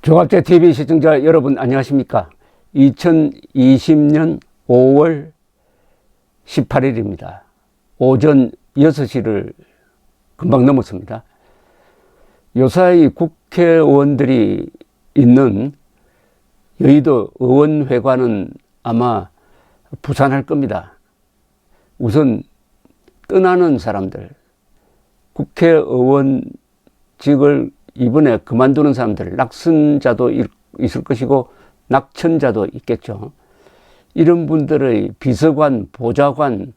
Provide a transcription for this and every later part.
조갑제 TV 시청자 여러분 안녕하십니까? 2020년 5월 18일입니다. 오전 6시를 금방 넘었습니다. 요사이 국회의원들이 있는 여의도 의원회관은 아마 부산할 겁니다. 우선 떠나는 사람들, 국회의원직을 이번에 그만두는 사람들, 낙선자도 있을 것이고 낙천자도 있겠죠. 이런 분들의 비서관, 보좌관,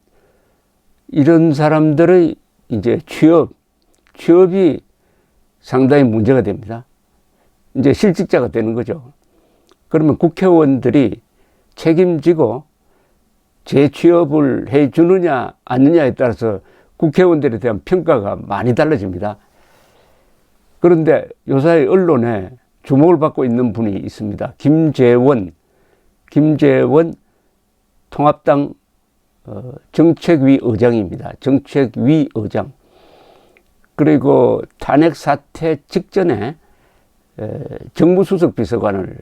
이런 사람들의 이제 취업이 상당히 문제가 됩니다. 이제 실직자가 되는 거죠. 그러면 국회의원들이 책임지고 재취업을 해 주느냐 아니냐에 따라서 국회의원들에 대한 평가가 많이 달라집니다. 그런데 요사이 언론에 주목을 받고 있는 분이 있습니다. 김재원 통합당 정책위 의장입니다. 정책위 의장. 그리고 탄핵 사태 직전에 정무수석 비서관을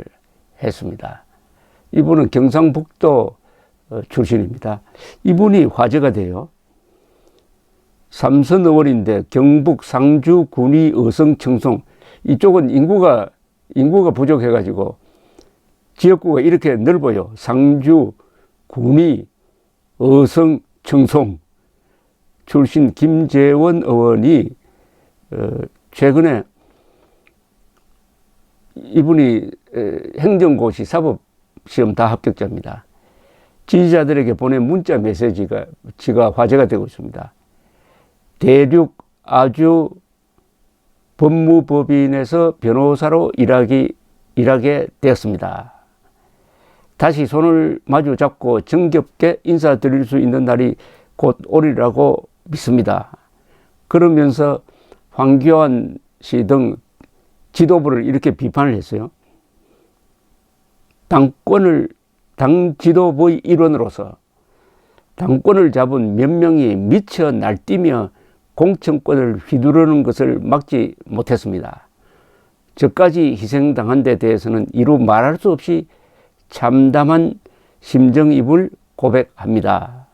했습니다. 이분은 경상북도 출신입니다. 이분이 화제가 돼요. 삼선 의원인데 경북 상주 군위 의성 청송 이쪽은 인구가 부족해가지고 지역구가 이렇게 넓어요. 상주 군위 의성 청송 출신 김재원 의원이 최근에 이분이 행정고시 사법시험 다 합격자입니다. 지지자들에게 보낸 문자 메시지가 화제가 되고 있습니다. 대륙 아주 법무법인에서 변호사로 일하게 되었습니다. 다시 손을 마주 잡고 정겹게 인사드릴 수 있는 날이 곧 오리라고 믿습니다. 그러면서 황교안 씨 등 지도부를 이렇게 비판을 했어요. 당 지도부의 일원으로서 당권을 잡은 몇 명이 미쳐 날뛰며 공천권을 휘두르는 것을 막지 못했습니다. 저까지 희생당한 데 대해서는 이루 말할 수 없이 참담한 심정입을 고백합니다.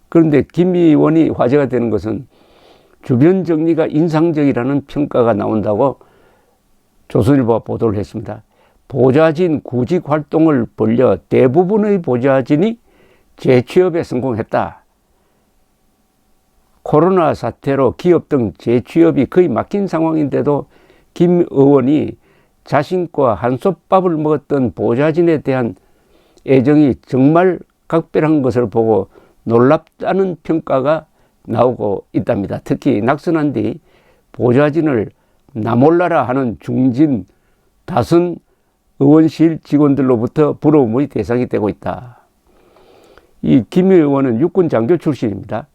그런데 김 의원이 화제가 되는 것은 주변 정리가 인상적이라는 평가가 나온다고 조선일보가 보도를 했습니다. 보좌진 구직 활동을 벌려 대부분의 보좌진이 재취업에 성공했다. 코로나 사태로 기업 등 재취업이 거의 막힌 상황인데도 김 의원이 자신과 한솥밥을 먹었던 보좌진에 대한 애정이 정말 각별한 것을 보고 놀랍다는 평가가 나오고 있답니다. 특히 낙선한 뒤 보좌진을 나몰라라 하는 중진 다선 의원실 직원들로부터 부러움의 대상이 되고 있다. 이 김 의원은 육군 장교 출신입니다.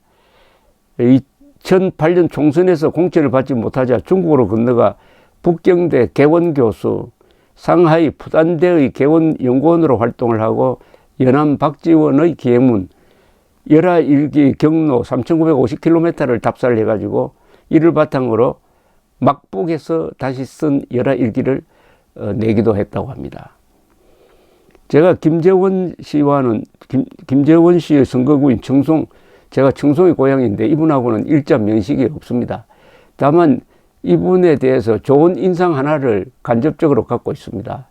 2008년 총선에서 공천을 받지 못하자 중국으로 건너가 북경대 개원교수, 상하이 푸단대의 개원연구원으로 활동을 하고 연암 박지원의 계문, 열하일기 경로 3,950km를 답사를 해가지고 이를 바탕으로 막북에서 다시 쓴 열하일기를 내기도 했다고 합니다. 제가 김재원 씨의 선거구인 청송, 제가 청송의 고향인데 이분하고는 일자 면식이 없습니다. 다만 이분에 대해서 좋은 인상 하나를 간접적으로 갖고 있습니다.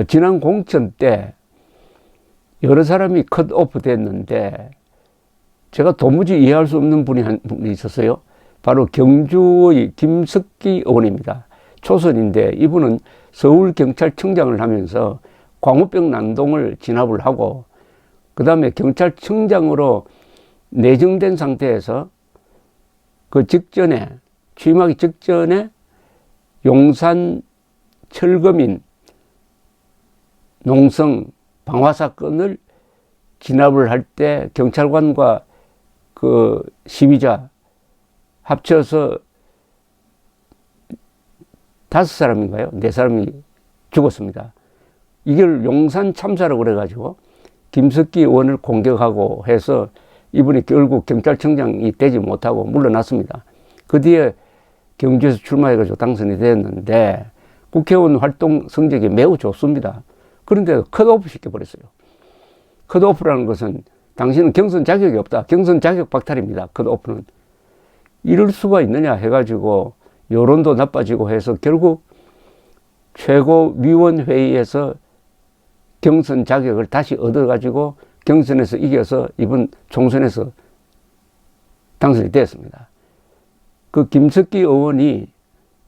지난 공천 때 여러 사람이 컷오프 됐는데 제가 도무지 이해할 수 없는 분이 한 분이 있었어요. 바로 경주의 김석기 의원입니다. 초선인데 이분은 서울경찰청장을 하면서 광우병 난동을 진압을 하고 그 다음에 경찰청장으로 내정된 상태에서 그 직전에 취임하기 직전에 용산 철거민 농성 방화 사건을 진압을 할 때 경찰관과 그 시위자 합쳐서 5사람인가요? 4사람이 죽었습니다. 이걸 용산 참사라고 그래가지고 김석기 의원을 공격하고 해서 이분이 결국 경찰청장이 되지 못하고 물러났습니다. 그 뒤에 경주에서 출마해가지고 당선이 되었는데 국회의원 활동 성적이 매우 좋습니다. 그런데 컷오프 시켜버렸어요. 컷오프라는 것은 당신은 경선 자격이 없다. 경선 자격 박탈입니다. 컷오프는. 이럴 수가 있느냐 해가지고 여론도 나빠지고 해서 결국 최고위원회의에서 경선 자격을 다시 얻어가지고 경선에서 이겨서 이번 총선에서 당선이 되었습니다. 그 김석기 의원이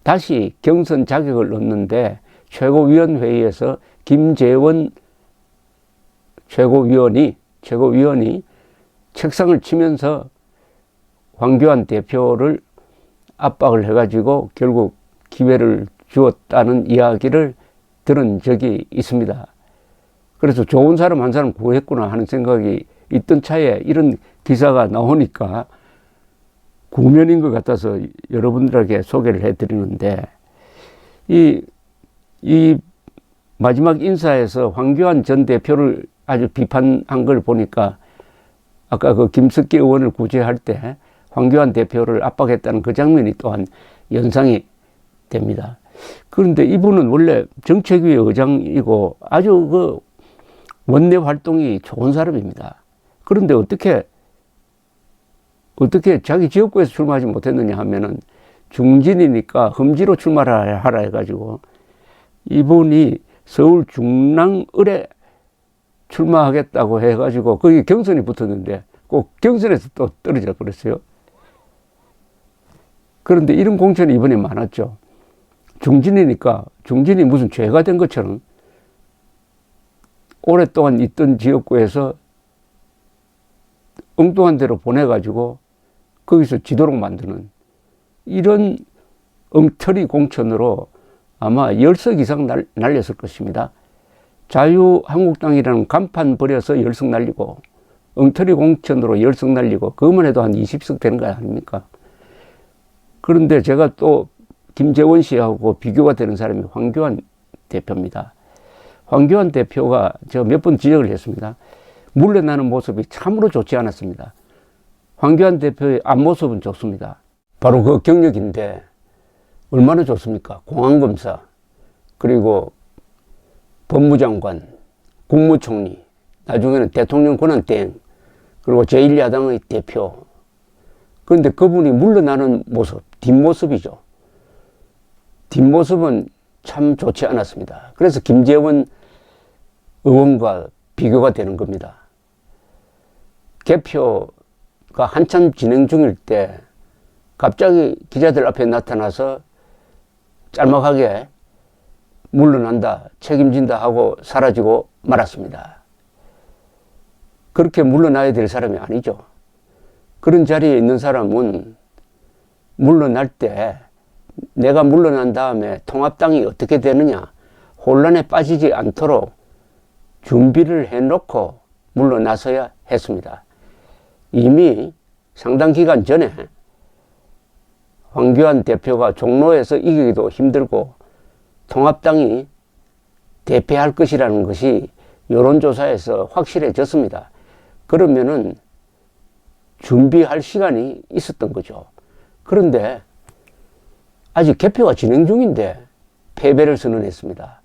다시 경선 자격을 얻는데 최고위원회의에서 김재원 최고위원이 책상을 치면서 황교안 대표를 압박을 해가지고 결국 기회를 주었다는 이야기를 들은 적이 있습니다. 그래서 좋은 사람 한 사람 구했구나 하는 생각이 있던 차에 이런 기사가 나오니까 구면인 것 같아서 여러분들에게 소개를 해드리는데, 이 마지막 인사에서 황교안 전 대표를 아주 비판한 걸 보니까 아까 그 김석기 의원을 구제할 때 황교안 대표를 압박했다는 그 장면이 또한 연상이 됩니다. 그런데 이분은 원래 정책위 의장이고 아주 그 원내 활동이 좋은 사람입니다. 그런데 어떻게 자기 지역구에서 출마하지 못했느냐 하면은 중진이니까 험지로 출마하라 해가지고 이분이 서울 중랑을에 출마하겠다고 해가지고 거기 경선이 붙었는데 꼭 경선에서 또 떨어져 버렸어요. 그런데 이런 공천이 이번에 많았죠. 중진이니까 중진이 무슨 죄가 된 것처럼 오랫동안 있던 지역구에서 엉뚱한 데로 보내가지고 거기서 지도록 만드는 이런 엉터리 공천으로 아마 10석 이상 날렸을 것입니다. 자유한국당이라는 간판 버려서 10석 날리고 엉터리 공천으로 10석 날리고 그것만 해도 한 20석 되는 거 아닙니까? 그런데 제가 또 김재원 씨하고 비교가 되는 사람이 황교안 대표입니다. 황교안 대표가 제가 몇 번 지적을 했습니다. 물러나는 모습이 참으로 좋지 않았습니다. 황교안 대표의 앞모습은 좋습니다. 바로 그 경력인데 얼마나 좋습니까? 공안검사, 그리고 법무장관, 국무총리, 나중에는 대통령 권한대행, 그리고 제1야당의 대표. 그런데 그분이 물러나는 모습, 뒷모습이죠. 뒷모습은 참 좋지 않았습니다. 그래서 김재원 의원과 비교가 되는 겁니다. 개표가 한참 진행 중일 때 갑자기 기자들 앞에 나타나서 짤막하게 물러난다, 책임진다 하고 사라지고 말았습니다. 그렇게 물러나야 될 사람이 아니죠. 그런 자리에 있는 사람은 물러날 때 내가 물러난 다음에 통합당이 어떻게 되느냐, 혼란에 빠지지 않도록 준비를 해놓고 물러나서야 했습니다. 이미 상당 기간 전에 황교안 대표가 종로에서 이기기도 힘들고 통합당이 대패할 것이라는 것이 여론조사에서 확실해졌습니다. 그러면은 준비할 시간이 있었던 거죠. 그런데 아직 개표가 진행 중인데 패배를 선언했습니다.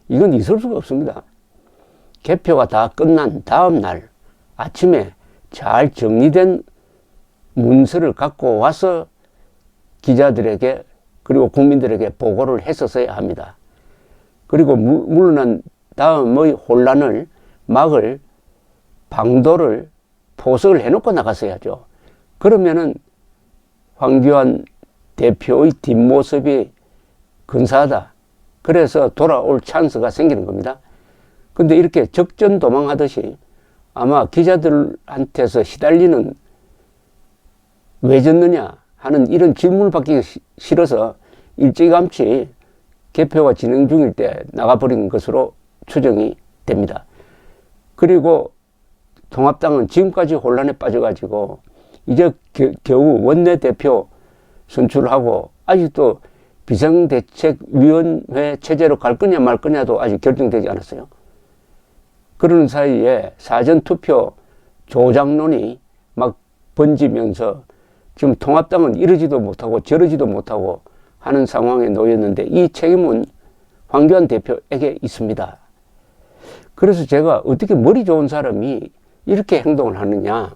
이건 있을 수가 없습니다. 개표가 다 끝난 다음 날 아침에 잘 정리된 문서를 갖고 와서 기자들에게 그리고 국민들에게 보고를 했었어야 합니다. 그리고 물러난 다음의 혼란을 막을 방도를 포석을 해놓고 나갔어야죠. 그러면은 황교안 대표의 뒷모습이 근사하다. 그래서 돌아올 찬스가 생기는 겁니다. 근데 이렇게 적전 도망하듯이 아마 기자들한테서 시달리는 왜 졌느냐 하는 이런 질문을 받기 싫어서 일찌감치 개표가 진행 중일 때 나가버린 것으로 추정이 됩니다. 그리고 통합당은 지금까지 혼란에 빠져가지고 이제 겨우 원내대표 선출하고 아직도 비상대책위원회 체제로 갈 거냐 말 거냐도 아직 결정되지 않았어요. 그러는 사이에 사전투표 조작론이 막 번지면서 지금 통합당은 이러지도 못하고 저러지도 못하고 하는 상황에 놓였는데 이 책임은 황교안 대표에게 있습니다. 그래서 제가 어떻게 머리 좋은 사람이 이렇게 행동을 하느냐.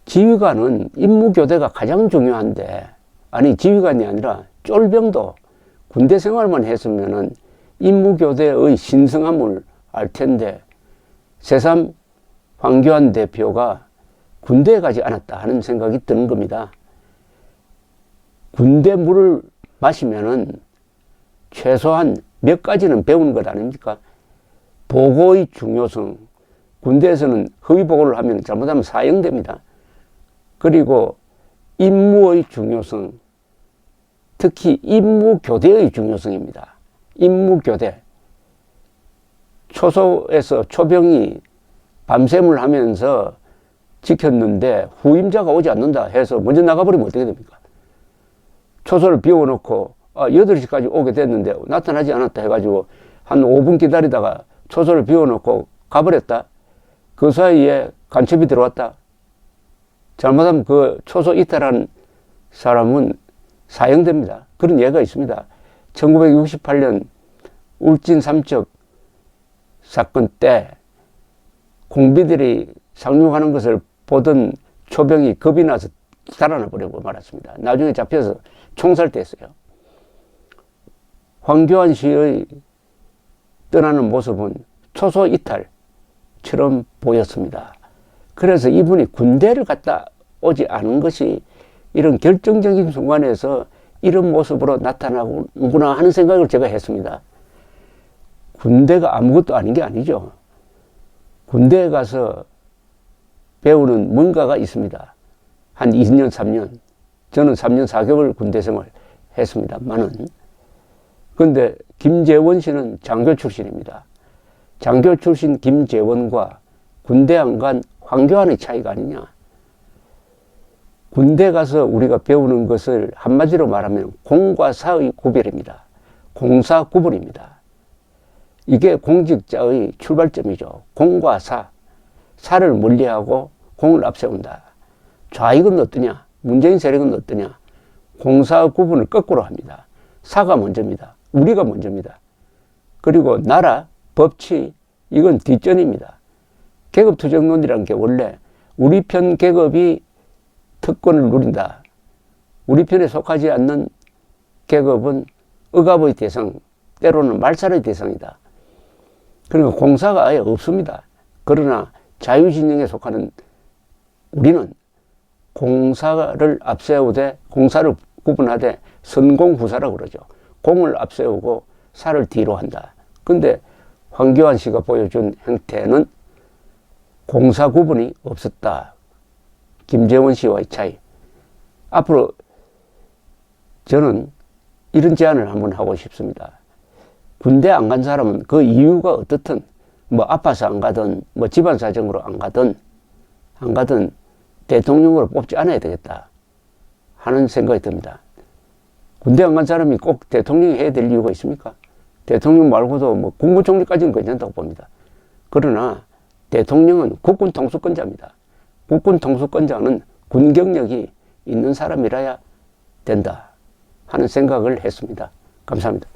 지휘관은 임무교대가 가장 중요한데, 아니 지휘관이 아니라 쫄병도 군대 생활만 했으면은 임무교대의 신성함을 알 텐데, 새삼 황교안 대표가 군대에 가지 않았다 하는 생각이 드는 겁니다. 군대 물을 마시면은 최소한 몇 가지는 배우는 것 아닙니까? 보고의 중요성. 군대에서는 허위 보고를 하면 잘못하면 사형됩니다. 그리고 임무의 중요성. 특히 임무교대의 중요성입니다. 임무교대. 초소에서 초병이 밤샘을 하면서 지켰는데 후임자가 오지 않는다 해서 먼저 나가버리면 어떻게 됩니까? 초소를 비워놓고 8시까지 오게 됐는데 나타나지 않았다 해가지고 한 5분 기다리다가 초소를 비워놓고 가버렸다. 그 사이에 간첩이 들어왔다. 잘못하면 그 초소 이탈한 사람은 사형됩니다. 그런 예가 있습니다. 1968년 울진 삼척 사건 때 공비들이 상륙하는 것을 보던 초병이 겁이 나서 달아나 버리고 말았습니다. 나중에 잡혀서 총살됐어요. 황교안 씨의 떠나는 모습은 초소 이탈처럼 보였습니다. 그래서 이분이 군대를 갔다 오지 않은 것이 이런 결정적인 순간에서 이런 모습으로 나타나는구나 하는 생각을 제가 했습니다. 군대가 아무것도 아닌 게 아니죠. 군대에 가서 배우는 뭔가가 있습니다. 한 2년, 3년. 저는 3년 4개월 군대 생활 했습니다만은. 그런데 김재원 씨는 장교 출신입니다. 장교 출신 김재원과 군대 안 간 황교안의 차이가 아니냐. 군대 가서 우리가 배우는 것을 한마디로 말하면 공과 사의 구별입니다. 공사 구분입니다. 이게 공직자의 출발점이죠. 공과 사. 사를 멀리하고 공을 앞세운다. 좌익은 어떠냐? 문재인 세력은 어떠냐? 공사 구분을 거꾸로 합니다. 사가 먼저입니다. 우리가 먼저입니다. 그리고 나라, 법치, 이건 뒷전입니다. 계급투쟁론이라는 게 원래 우리 편 계급이 특권을 누린다. 우리 편에 속하지 않는 계급은 억압의 대상, 때로는 말살의 대상이다. 그러니까 공사가 아예 없습니다. 그러나 자유진영에 속하는 우리는 공사를 앞세우되, 공사를 구분하되 선공후사라고 그러죠. 공을 앞세우고 사를 뒤로 한다. 근데 황교안 씨가 보여준 형태는 공사 구분이 없었다. 김재원 씨와의 차이. 앞으로 저는 이런 제안을 한번 하고 싶습니다. 군대 안 간 사람은 그 이유가 어떻든, 뭐 아파서 안 가든, 뭐 집안 사정으로 안 가든 대통령으로 뽑지 않아야 되겠다 하는 생각이 듭니다. 군대 안 간 사람이 꼭 대통령이 해야 될 이유가 있습니까? 대통령 말고도 뭐 국무총리까지는 괜찮다고 봅니다. 그러나 대통령은 국군 통수권자입니다. 국군 통수권자는 군 경력이 있는 사람이라야 된다 하는 생각을 했습니다. 감사합니다.